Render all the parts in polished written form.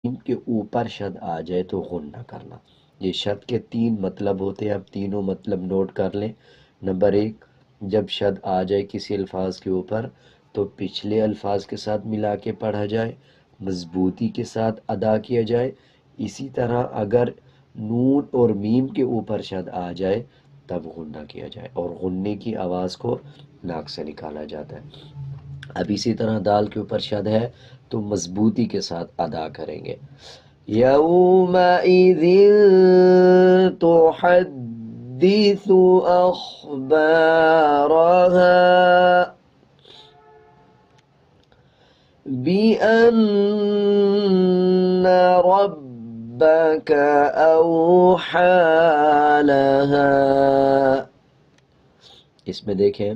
میم کے اوپر شد آ جائے تو غنہ کرنا۔ یہ شد کے 3 مطلب ہوتے ہیں، اب تینوں مطلب نوٹ کر لیں۔ نمبر 1، جب شد آ جائے کسی الفاظ کے اوپر تو پچھلے الفاظ کے ساتھ ملا کے پڑھا جائے، مضبوطی کے ساتھ ادا کیا جائے۔ اسی طرح اگر نون اور میم کے اوپر شد آ جائے تب غنہ کیا جائے، اور غنے کی آواز کو ناک سے نکالا جاتا ہے۔ اب اسی طرح دال کے اوپر شد ہے تو مضبوطی کے ساتھ ادا کریں گے۔ یومئذ تحدث اخبارها بأن ربك اوحى لها۔ اس میں دیکھیں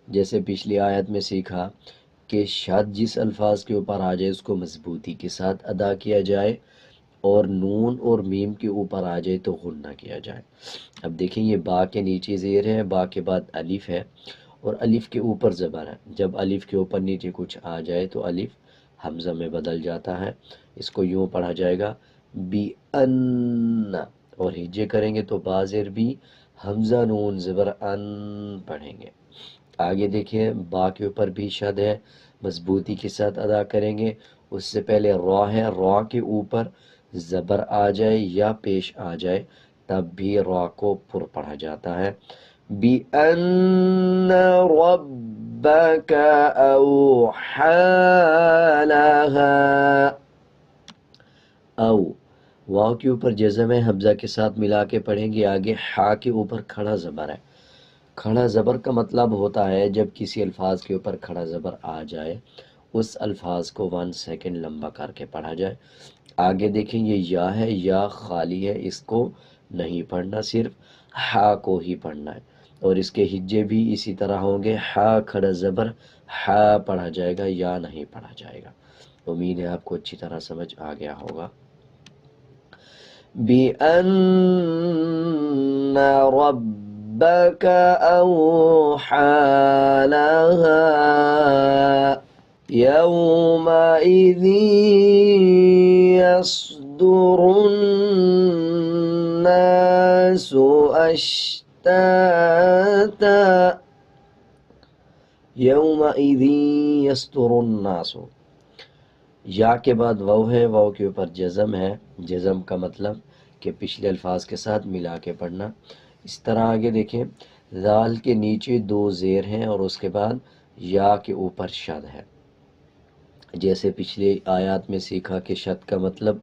جیسے پچھلی آیت میں سیکھا کہ شد جس الفاظ کے اوپر آ جائے اس کو مضبوطی کے ساتھ ادا کیا جائے، اور نون اور میم کے اوپر آ جائے تو غنہ کیا جائے۔ اب دیکھیں یہ با کے نیچے زیر ہے، با کے بعد الف ہے، اور الف کے اوپر زبر ہے۔ جب الف کے اوپر نیچے کچھ آ جائے تو الف حمزہ میں بدل جاتا ہے۔ اس کو یوں پڑھا جائے گا بی ان، اور ہجے کریں گے تو با زیر بی، حمزہ نون زبر ان پڑھیں گے۔ آگے دیکھیں با کے اوپر بھی شد ہے، مضبوطی کے ساتھ ادا کریں گے۔ اس سے پہلے را ہے، را کے اوپر زبر آ جائے یا پیش آ جائے تب بھی را کو پر پڑھا جاتا ہے۔ بِأَنَّ رَبَّكَ أَوْحَى لَهَا۔ او، واو کے اوپر جزم ہے، حمزہ کے ساتھ ملا کے پڑھیں گے۔ آگے ہا کے اوپر کھڑا زبر ہے۔ کھڑا زبر کا مطلب ہوتا ہے جب کسی الفاظ کے اوپر کھڑا زبر آ جائے اس الفاظ کو 1 سیکنڈ لمبا کر کے پڑھا جائے۔ آگے دیکھیں یہ یا ہے، یا خالی ہے، اس کو نہیں پڑھنا، صرف ہا کو ہی پڑھنا ہے، اور اس کے ہجے بھی اسی طرح ہوں گے، ہا کھڑا زبر ہا پڑھا جائے گا، یا نہیں پڑھا جائے گا۔ امید ہے آپ کو اچھی طرح سمجھ آ گیا ہوگا۔ بِأَنَّ رَبَّكَ أَوْحَى لَهَا يَوْمَئِذٍ يَصْدُرُ النَّاسُ أَشْتَاتًا۔ یومئذ یصدر الناس، یا کے بعد واو ہے، واو کے اوپر جزم ہے۔ جزم کا مطلب کہ پچھلے الفاظ کے ساتھ ملا کے پڑھنا۔ اس طرح آگے دیکھیں ذال کے نیچے 2 زیر ہیں اور اس کے بعد یا کے اوپر شد ہے۔ جیسے پچھلے آیات میں سیکھا کہ شد کا مطلب